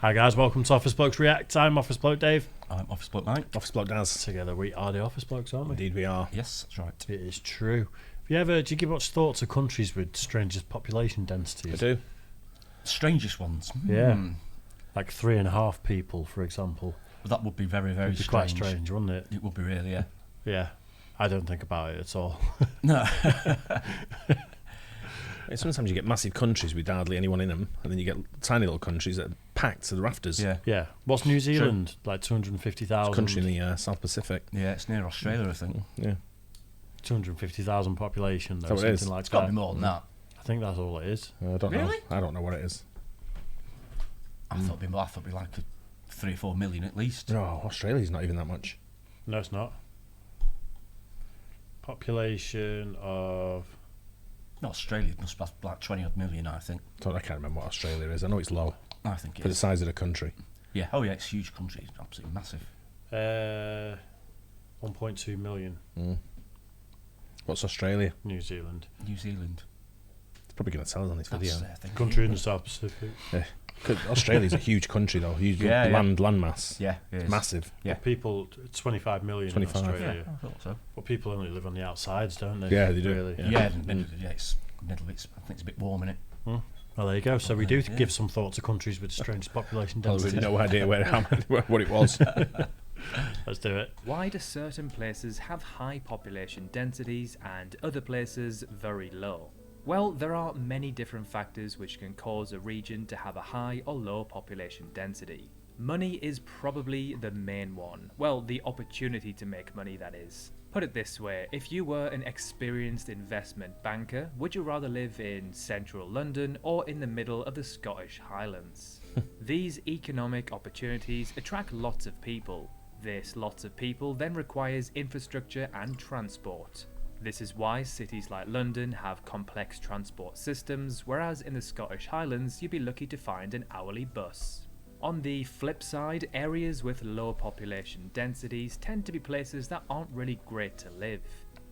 Hi guys, welcome to Office Blokes React. I'm Office Bloke Dave. I'm Office Bloke Mike. Office Bloke Daz. Together we are the Office Blokes, aren't we? Indeed we are. Yes, that's right. It is true. Do you give much thought to countries with strangest population densities? I do. Strangest ones. Yeah. Like 3.5 people, for example. Well, that would be very, very It'd be strange. quite strange, wouldn't it? It would be really, yeah. Yeah. I don't think about it at all. No. Sometimes you get massive countries with hardly anyone in them, and then you get tiny little countries that are packed to the rafters. Yeah. Yeah. What's New Zealand? Like 250,000? It's a country in the South Pacific. Yeah, it's near Australia, I think. Yeah. 250,000 population, though, So it something is. like It's got to that. be more than that. I think that's all it is. I don't know. Really? I don't know what it is. I thought it'd be more. I thought it'd be like 3 or 4 million at least. No, Australia's not even that much. No, it's not. Population of... No, Australia must have like 20 odd million, I think. I can't remember what Australia is. I know it's low I think it for the is. size of the country. Yeah. Oh, yeah, it's a huge country. It's absolutely massive. 1.2 million. What's Australia? New Zealand. New Zealand. It's probably going to tell us on this That's, video. I think, Country in the South Pacific. Yeah. Australia's a huge country though. Huge Yeah, yeah. landmass. Yeah, it is. Massive. Yeah. But people, 25 million 25. in Australia. Yeah, I thought so. But people only live on the outsides, don't they? Yeah, they do. Really. Yeah. Yeah, it's middle. I think it's a bit warm in it. Well, there you go. So we do Yeah. give some thought to countries with strange population Well, density. we had no idea what it was. Let's do it. Why do certain places have high population densities and other places very low? Well, there are many different factors which can cause a region to have a high or low population density. Money is probably the main one. Well, the opportunity to make money, that is. Put it this way, if you were an experienced investment banker, would you rather live in central London or in the middle of the Scottish Highlands? These economic opportunities attract lots of people. This lots of people then requires infrastructure and transport. This is why cities like London have complex transport systems, whereas in the Scottish Highlands you'd be lucky to find an hourly bus. On the flip side, areas with low population densities tend to be places that aren't really great to live.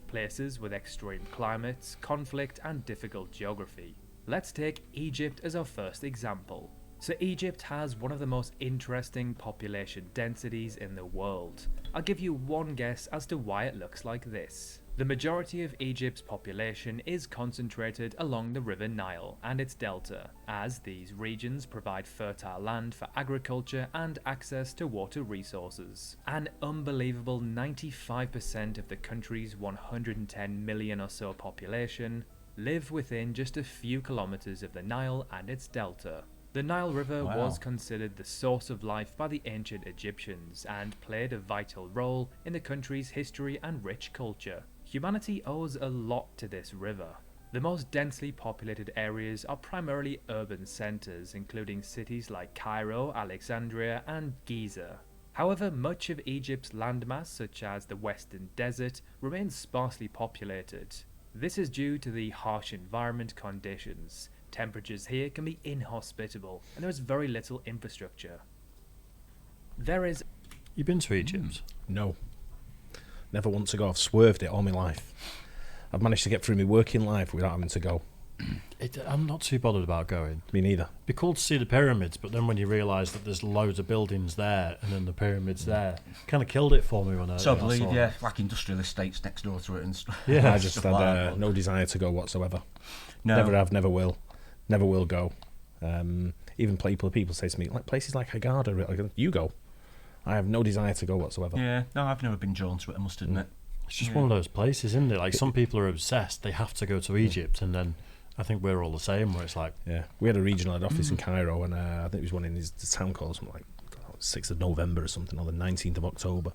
Places with extreme climates, conflict and difficult geography. Let's take Egypt as our first example. So Egypt has one of the most interesting population densities in the world. I'll give you one guess as to why it looks like this. The majority of Egypt's population is concentrated along the River Nile and its delta, as these regions provide fertile land for agriculture and access to water resources. An unbelievable 95% of the country's 110 million or so population live within just a few kilometers of the Nile and its delta. The Nile River was considered the source of life by the ancient Egyptians and played a vital role in the country's history and rich culture. Humanity owes a lot to this river. The most densely populated areas are primarily urban centres, including cities like Cairo, Alexandria and Giza. However, much of Egypt's landmass, such as the Western Desert, remains sparsely populated. This is due to the harsh environment conditions. Temperatures here can be inhospitable, and there is very little infrastructure. You been to Egypt? No. Never want to go. I've swerved it all my life. I've managed to get through my working life without having to go. I'm not too bothered about going. Me neither. It'd be cool to see the pyramids, but then when you realise that there's loads of buildings there and then the pyramids there, kind of killed it for me when I So I saw believe, it. yeah, like industrial estates next door to it and stuff. Yeah, I just Stuff had like that. no desire to go whatsoever. No. Never have, never will. Never will go. Even people say to me, like places like Hurghada, like, you go. I have no desire to go whatsoever. Yeah, no, I've never been drawn to it, I must admit. It's just one of those places, isn't it? Like some people are obsessed; they have to go to Egypt, and then I think we're all the same. Where it's like, Yeah, we had a regional head office in Cairo, and I think it was one in the town called something like 6th of November or something, or the 19th of October.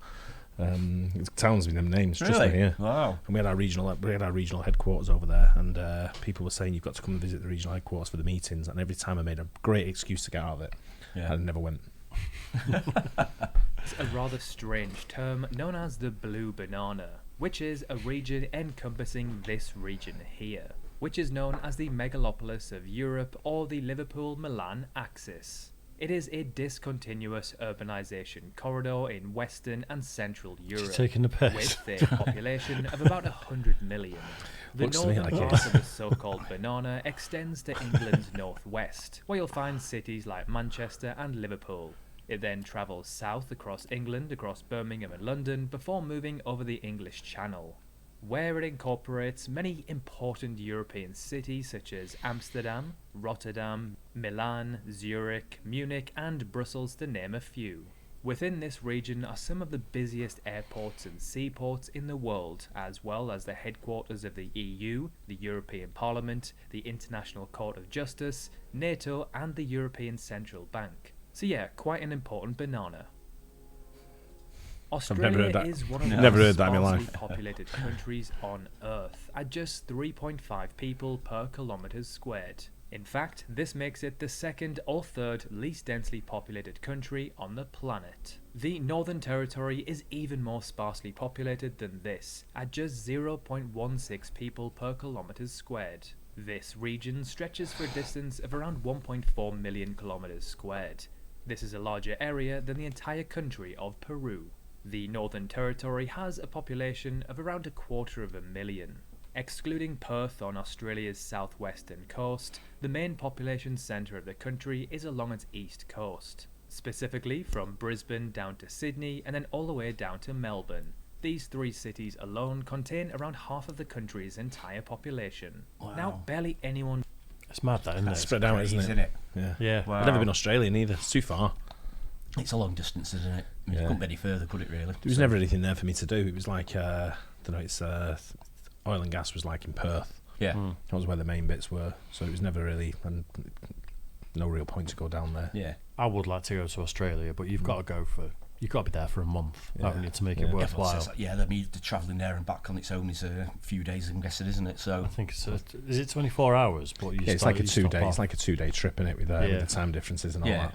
Towns with them names, trust me, yeah. Wow. And we had our regional headquarters over there, and people were saying you've got to come and visit the regional headquarters for the meetings. And every time I made a great excuse to get out of it, Yeah. I never went. It's a rather strange term known as the Blue Banana, which is a region encompassing this region here, which is known as the megalopolis of Europe or the Liverpool-Milan axis. It is a discontinuous urbanization corridor in Western and Central Europe, taking the piss. with a population of about 100 million. The Looks to me northern like it part is. of the so-called banana extends to England's northwest, where you'll find cities like Manchester and Liverpool. It then travels south across England, across Birmingham and London, before moving over the English Channel, where it incorporates many important European cities such as Amsterdam, Rotterdam, Milan, Zurich, Munich and Brussels, to name a few. Within this region are some of the busiest airports and seaports in the world, as well as the headquarters of the EU, the European Parliament, the International Court of Justice, NATO and the European Central Bank. So yeah, quite an important banana. never heard Australia that. is one of the Never most heard that in my sparsely life. populated countries on Earth, at just 3.5 people per kilometres squared. In fact, this makes it the second or third least densely populated country on the planet. The Northern Territory is even more sparsely populated than this, at just 0.16 people per kilometres squared. This region stretches for a distance of around 1.4 million kilometres squared. This is a larger area than the entire country of Peru. The Northern Territory has a population of around 250,000. Excluding Perth on Australia's southwestern coast, the main population centre of the country is along its east coast, specifically from Brisbane down to Sydney and then all the way down to Melbourne. These three cities alone contain around half of the country's entire population. Wow. Now, barely anyone It's mad, that, isn't That's it? spread out, isn't Crazy, it? innit? Yeah. Yeah. I've never been Australian either. It's too far. It's a long distance, isn't it? I mean, Yeah. It couldn't be any further, could it, really? There was never anything there for me to do. It was like, I don't know, it's oil and gas was like in Perth. Yeah. That was where the main bits were. So it was never really, and no real point to go down there. Yeah. I would like to go to Australia, but you've got to go for. You've got to be there for a month, Yeah. haven't you, to make Yeah. it Everyone worthwhile. says that, yeah, I mean, the travelling there and back on its own is a few days, I'm guessing, isn't it? So I think it's is it 24 hours? But you Yeah, it's start- like a you stop 2 day. off. It's like a 2 day trip in it with Yeah. the time differences and all Yeah. that.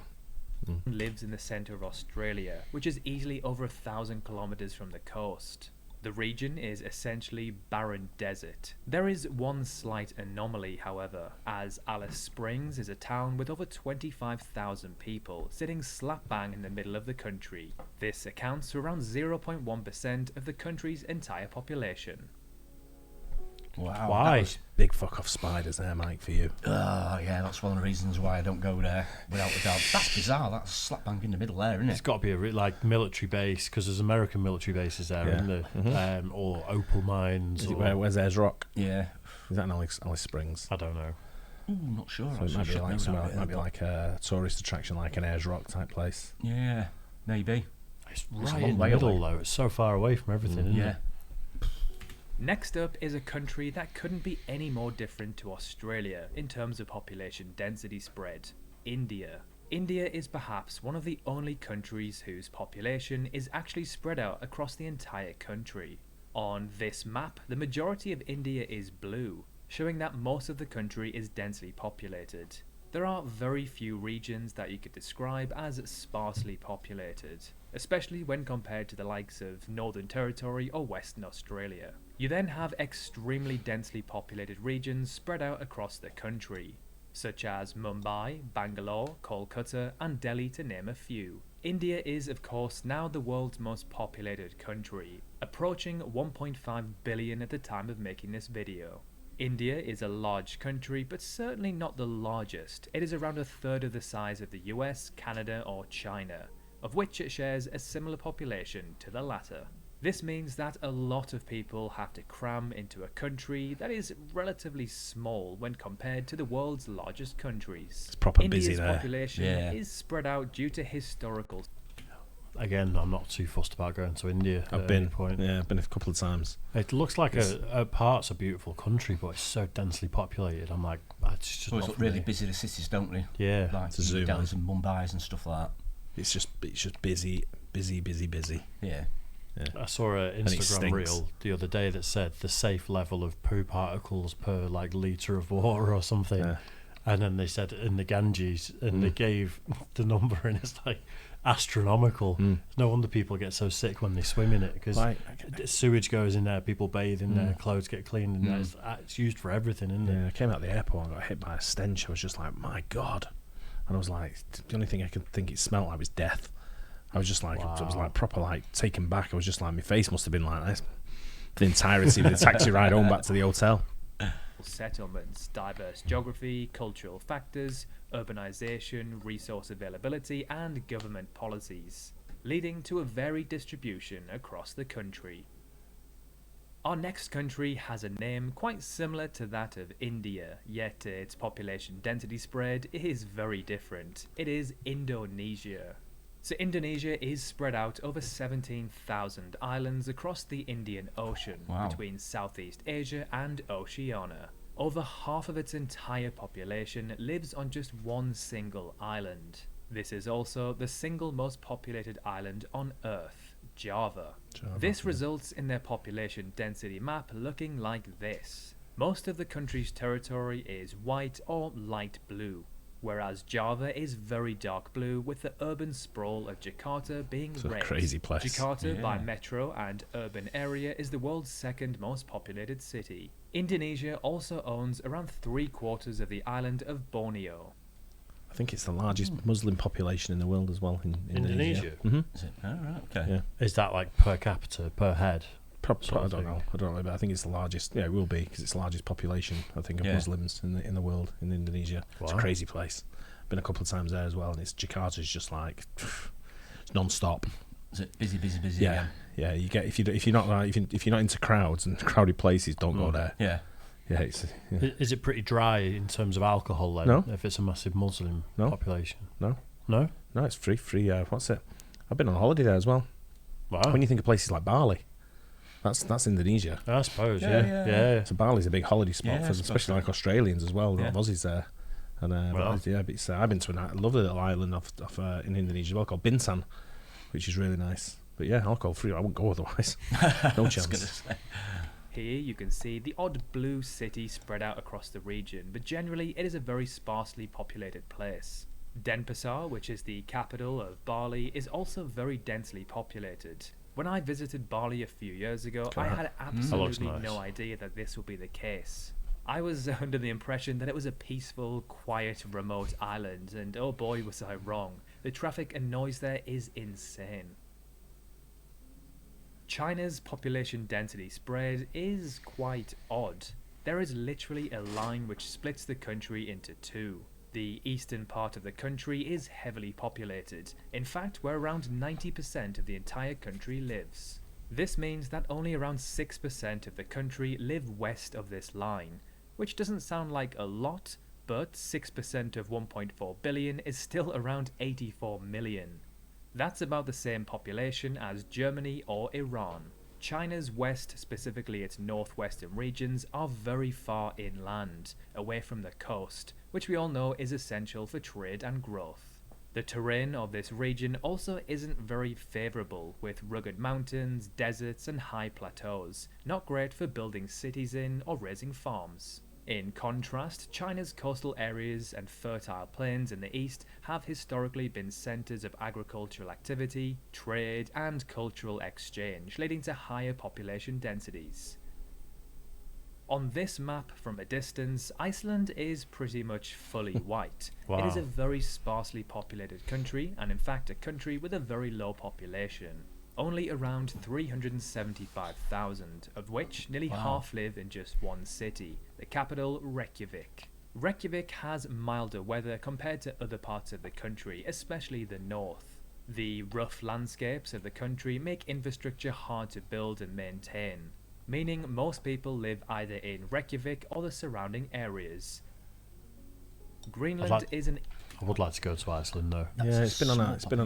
lives in the centre of Australia, which is easily over 1,000 kilometres from the coast. The region is essentially barren desert. There is one slight anomaly, however, as Alice Springs is a town with over 25,000 people, sitting slap bang in the middle of the country. This accounts for around 0.1% of the country's entire population. wow. Why? Big fuck off spiders there, Mike, for you. Yeah, that's one of the reasons why I don't go there, without a doubt. That's bizarre. That's slap bang in the middle there, isn't It's it? got to be a like military base, because there's American military bases there, Yeah. isn't there? Or opal mines. Is it Or, where's Ayers Rock? Yeah. Is that in Alice Springs? I don't know. Ooh, not sure. So it might be Should like know somewhere, that, it might be but- like a tourist attraction, like an Ayers Rock type place. Yeah, maybe. It's a right long in the way middle, away. though. It's so far away from everything, isn't Yeah. it? Next up is a country that couldn't be any more different to Australia in terms of population density spread: India. India is perhaps one of the only countries whose population is actually spread out across the entire country. On this map, the majority of India is blue, showing that most of the country is densely populated. There are very few regions that you could describe as sparsely populated, especially when compared to the likes of Northern Territory or Western Australia. You then have extremely densely populated regions spread out across the country, such as Mumbai, Bangalore, Kolkata and Delhi, to name a few. India is of course now the world's most populated country, approaching 1.5 billion at the time of making this video. India is a large country, but certainly not the largest. It is around a third of the size of the US, Canada or China, of which it shares a similar population to the latter. This means that a lot of people have to cram into a country that is relatively small when compared to the world's largest countries. It's proper India's busy there. population Yeah. is spread out due to historical. Again, I'm not too fussed about going to India. I've at been, any point. yeah, I've been a couple of times. It looks like a parts a beautiful country, but it's so densely populated. I'm like, it's just Always not look for really me. busy, the cities, don't they? Yeah, Like To zoom Delhi's and Mumbai's and stuff like that. It's just busy. Yeah. I saw an it Instagram stinks. reel the other day that said the safe level of poo particles per like litre of water or something. Yeah. And then they said in the Ganges, and they gave the number, and it's like astronomical. No wonder people get so sick when they swim in it, because Like, sewage goes in there, people bathe in there, clothes get cleaned in there. It's used for everything, isn't it? yeah, I came out the airport and got hit by a stench. I was just like, my God. and I was like, the only thing I could think it smelled like was death. I was just like, I was like proper like taken back. I was just like, my face must have been like this for the entirety of the taxi ride home back to the hotel. Settlements, diverse geography, cultural factors, urbanization, resource availability, and government policies, leading to a varied distribution across the country. Our next country has a name quite similar to that of India, yet its population density spread is very different. It is Indonesia. So Indonesia is spread out over 17,000 islands across the Indian Ocean between Southeast Asia and Oceania. Over half of its entire population lives on just one single island. This is also the single most populated island on Earth, Java. This results in their population density map looking like this. Most of the country's territory is white or light blue, whereas Java is very dark blue, with the urban sprawl of Jakarta being It's a red. crazy place. Jakarta, by metro and urban area, is the world's second most populated city. Indonesia also owns around 3/4 of the island of Borneo. I think it's the largest Muslim population in the world as well. In Indonesia. Is it? Oh, right, okay. Yeah. Is that like per capita, per head? I don't know, but I think it's the largest. Yeah, it will be because it's the largest population, I think, of Muslims in the world in Indonesia. Wow. It's a crazy place. Been a couple of times there as well, and Jakarta's just like it's non-stop. Is it busy Yeah, again? yeah. You get if you're not into crowds and crowded places, don't go there. Yeah. Yeah, Is it pretty dry in terms of alcohol then? No. If it's a massive Muslim population? No. No? No, it's free. What's it? I've been on holiday there as well. Wow. When you think of places like Bali, that's Indonesia. I suppose, Yeah. yeah. So Bali's a big holiday spot Yeah, for I suppose especially so. like Australians as well. A lot Yeah. of Aussies there. And Well. but I've been to a lovely little island in Indonesia as well called Bintan, which is really nice. But yeah, alcohol free. I wouldn't go otherwise. No chance. Here you can see the odd blue city spread out across the region, but generally it is a very sparsely populated place. Denpasar, which is the capital of Bali, is also very densely populated. When I visited Bali a few years ago, I had absolutely nice. no idea that this would be the case. I was under the impression that it was a peaceful, quiet, remote island, and oh boy was I wrong. The traffic and noise there is insane. China's population density spread is quite odd. There is literally a line which splits the country into two. The eastern part of the country is heavily populated, in fact where around 90% of the entire country lives. This means that only around 6% of the country live west of this line, which doesn't sound like a lot, but 6% of 1.4 billion is still around 84 million. That's about the same population as Germany or Iran. China's west, specifically its northwestern regions, are very far inland, away from the coast, which we all know is essential for trade and growth. The terrain of this region also isn't very favourable, with rugged mountains, deserts and high plateaus, not great for building cities in or raising farms. In contrast, China's coastal areas and fertile plains in the east have historically been centres of agricultural activity, trade and cultural exchange, leading to higher population densities. On this map from a distance, Iceland is pretty much fully white. Wow. It is a very sparsely populated country, and in fact a country with a very low population. Only around 375,000, of which nearly half live in just one city, the capital Reykjavik. Reykjavik has milder weather compared to other parts of the country, especially the north. The rough landscapes of the country make infrastructure hard to build and maintain, meaning most people live either in Reykjavik or the surrounding areas. Greenland is an... I would like to go to Iceland though. Yeah, it's been on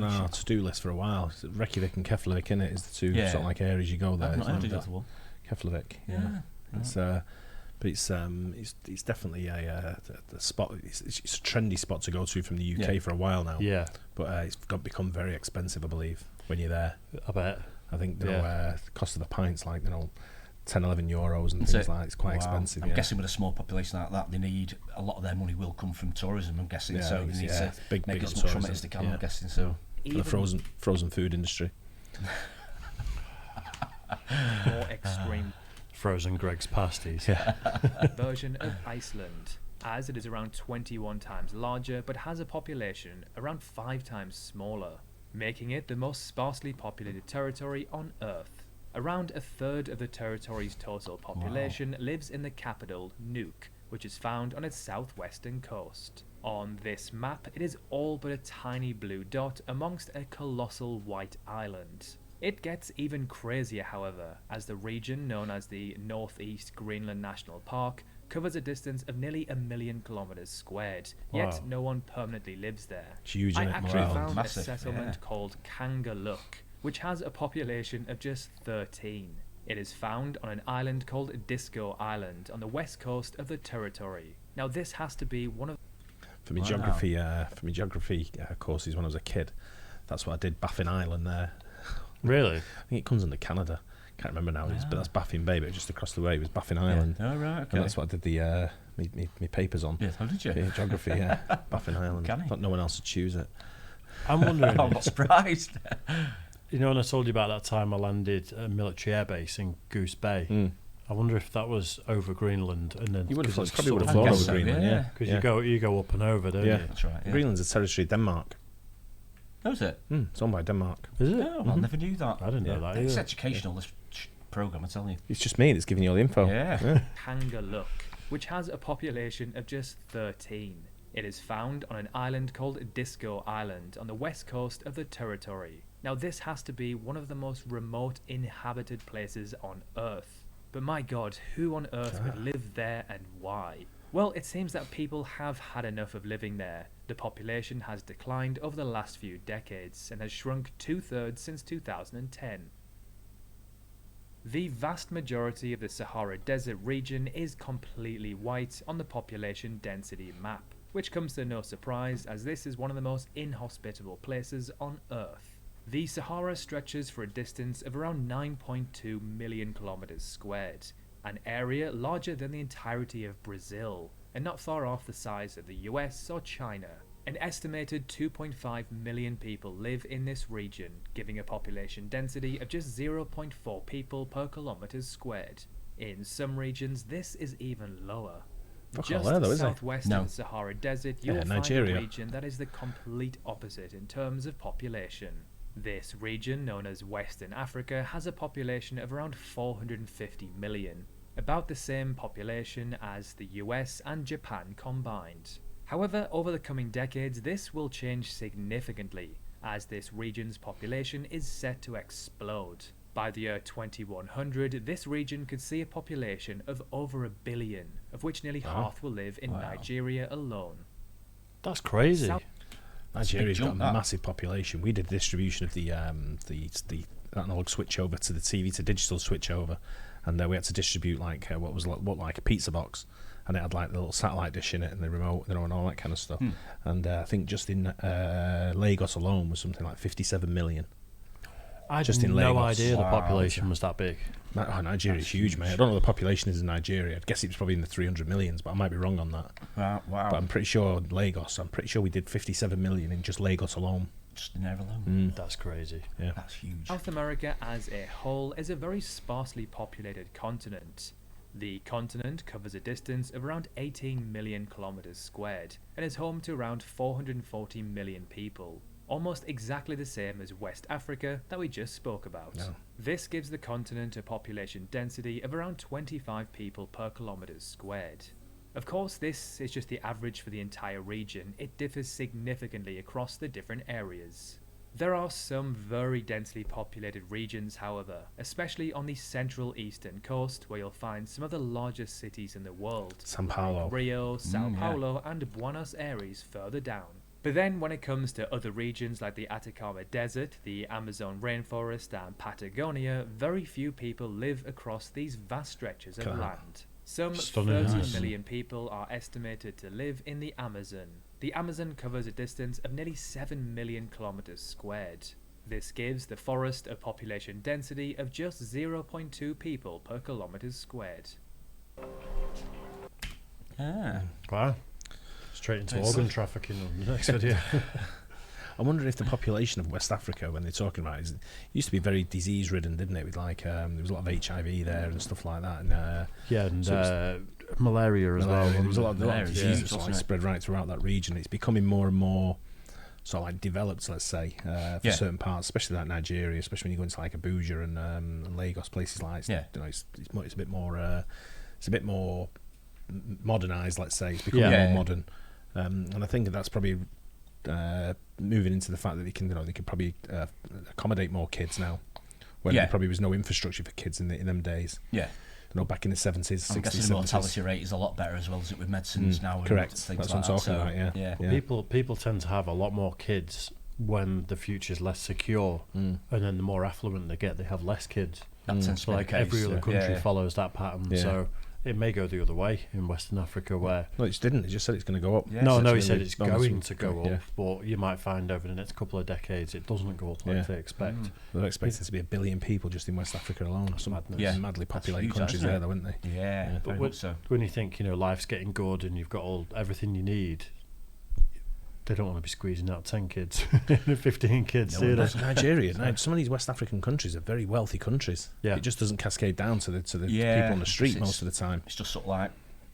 our to-do list for a while. Reykjavik and Keflavik, innit, is the two sort of like areas you go there. I've not It's heard like of that one. Keflavik, yeah. It's it's definitely a spot. It's a trendy spot to go to from the UK for a while now. Yeah. But it's become very expensive, I believe, when you're there. I bet. I think the cost of the pint's like 10, 11 euros and things like that. It's quite expensive. I'm guessing with a small population like that, they need a lot of their money will come from tourism. I'm guessing so. They need to make as much from it as they can. I'm guessing so. For the frozen food industry. more extreme Frozen Greg's pasties. Yeah. version of Iceland. as it is around 21 times larger but has a population around 5 times smaller, making it the most sparsely populated territory on Earth. Around a third of the territory's total population lives in the capital, Nuuk, which is found on its southwestern coast. On this map, it is all but a tiny blue dot amongst a colossal white island. It gets even crazier, however, as the region known as the Northeast Greenland National Park covers a distance of nearly 1 million kilometers squared, yet no one permanently lives there. It's huge, I isn't it? actually found Massive, a settlement called Kangaluk, which has a population of just 13. It is found on an island called Disco Island on the west coast of the territory. Now this has to be one of... For my geography courses when I was a kid, that's what I did, Baffin Island there. Really? I think it comes under Canada. Can't remember now, but that's Baffin Bay, but just across the way it was Baffin Island. Oh, right, okay. And that's what I did the me papers on. Yeah, how did you? Yeah, geography, yeah. Baffin Island. Thought no one else would choose it. I'm wondering. I'm not surprised. You know, when I told you about that time I landed at a military airbase in Goose Bay, I wonder if that was over Greenland, and then you would have it's probably would have flown over so, Greenland, yeah. Because you go up and over, don't you? That's right. Yeah. Greenland's a territory of Denmark. Oh, is it? It's owned by Denmark. Is it? Oh, I never knew that. I didn't know that. It's Either. educational, this programme, I tell you. It's just me that's giving you all the info. Yeah. Kangaluk, which has a population of just 13. It is found on an island called Disco Island on the west coast of the territory. Now this has to be one of the most remote inhabited places on Earth. But my god, who on earth would live there and why? Well, it seems that people have had enough of living there. The population has declined over the last few decades and has shrunk 2/3 since 2010. The vast majority of the Sahara Desert region is completely white on the population density map, which comes to no surprise as this is one of the most inhospitable places on Earth. The Sahara stretches for a distance of around 9.2 million kilometers squared, an area larger than the entirety of Brazil, and not far off the size of the US or China. An estimated 2.5 million people live in this region, giving a population density of just 0.4 people per kilometers squared. In some regions, this is even lower. Just southwest of the Sahara Desert, you will find a region that is the complete opposite in terms of population. This region, known as Western Africa, has a population of around 450 million, about the same population as the US and Japan combined. However, over the coming decades, this will change significantly, as this region's population is set to explode. By the year 2100, this region could see a population of over 1 billion, of which nearly half will live in Nigeria alone. That's crazy. Nigeria's got a massive population. We did the distribution of the analog switch over to the TV to digital switch over, and we had to distribute like like a pizza box, and it had like the little satellite dish in it and the remote, and all that kind of stuff. And I think just in Lagos alone was something like 57 million. I had no idea the population was that big. Nigeria's huge, mate. I don't know what the population is in Nigeria. I'd guess it was probably in the 300 millions, but I might be wrong on that. Wow. But I'm pretty sure we did 57 million in just Lagos alone. Just in there alone. That's crazy. Yeah. That's huge. South America as a whole is a very sparsely populated continent. The continent covers a distance of around 18 million kilometers squared and is home to around 440 million people. Almost exactly the same as West Africa that we just spoke about. No. This gives the continent a population density of around 25 people per kilometers squared. Of course, this is just the average for the entire region. It differs significantly across the different areas. There are some very densely populated regions, however, especially on the central eastern coast, where you'll find some of the largest cities in the world. São Paulo. Like Rio, Sao Paulo, and Buenos Aires further down. But then when it comes to other regions like the Atacama Desert, the Amazon rainforest and Patagonia, very few people live across these vast stretches of land. Some 30 million people are estimated to live in the Amazon. The Amazon covers a distance of nearly 7 million kilometers squared. This gives the forest a population density of just 0.2 people per kilometers squared. Wow. Straight into organ trafficking on the next video. I wonder if the population of West Africa, when they're talking about it, used to be very disease-ridden, didn't it? With like there was a lot of HIV there and stuff like that. And malaria as well. There was a lot of diseases yeah, like spread right throughout that region. It's becoming more and more sort of like developed, let's say, for certain parts, especially like Nigeria, especially when you go into like Abuja and Lagos, places like it's a bit more modernised, let's say. It's becoming more modern, and I think that's probably moving into the fact that they can probably accommodate more kids now, when there probably was no infrastructure for kids in them days. Yeah. Back in the 70s, 60s, I'm guessing 70s. the mortality rate is a lot better as well, is it, with medicines now? And correct. Things that's like what I'm talking about. Yeah. People tend to have a lot more kids when the future's less secure, and then the more affluent they get, they have less kids. That tends to be the case. Every other country follows that pattern. Yeah. So it may go the other way in Western Africa, where No, it didn't. It just said it's going to go up. he said it's going to go up, but you might find over the next couple of decades it doesn't go up like they expect. They're expecting to be 1 billion people just in West Africa alone. Some madly populated huge, countries there, though, aren't they? Yeah, but when you think life's getting good and you've got everything you need, they don't want to be squeezing out 10 kids, 15 kids. Nigeria, some of these West African countries are very wealthy countries. Yeah. It just doesn't cascade down to the people on the street most of the time. It's just sort of like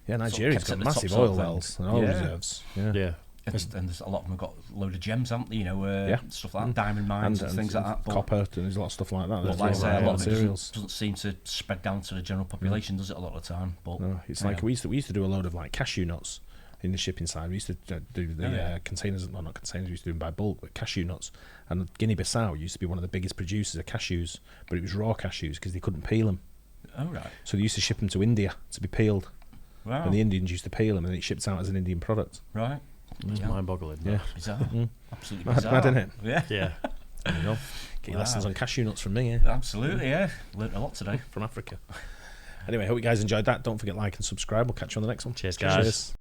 Nigeria's got massive oil wells and oil reserves. Yeah. And there's a lot of them have got a load of gems, haven't they? Stuff like that, diamond mines and things like that. But copper, and there's a lot of stuff like that. But like I say, a lot of it doesn't seem to spread down to the general population, does it? A lot of the time. But no, it's like we used to do a load of like cashew nuts in the shipping side. We used to do the containers, well, not containers, we used to do them by bulk, but cashew nuts. And Guinea-Bissau used to be one of the biggest producers of cashews, but it was raw cashews because they couldn't peel them. Oh, right. So they used to ship them to India to be peeled. Wow. And the Indians used to peel them, and then it shipped out as an Indian product. Right. It's mind-boggling. Yeah. Bizarre. Absolutely bizarre. Mad, isn't it? Yeah. Yeah. There you go. Get your lessons on cashew nuts from me, Absolutely, yeah. Learned a lot today. From Africa. Anyway, hope you guys enjoyed that. Don't forget, like and subscribe. We'll catch you on the next one. Cheers, guys. Cheers.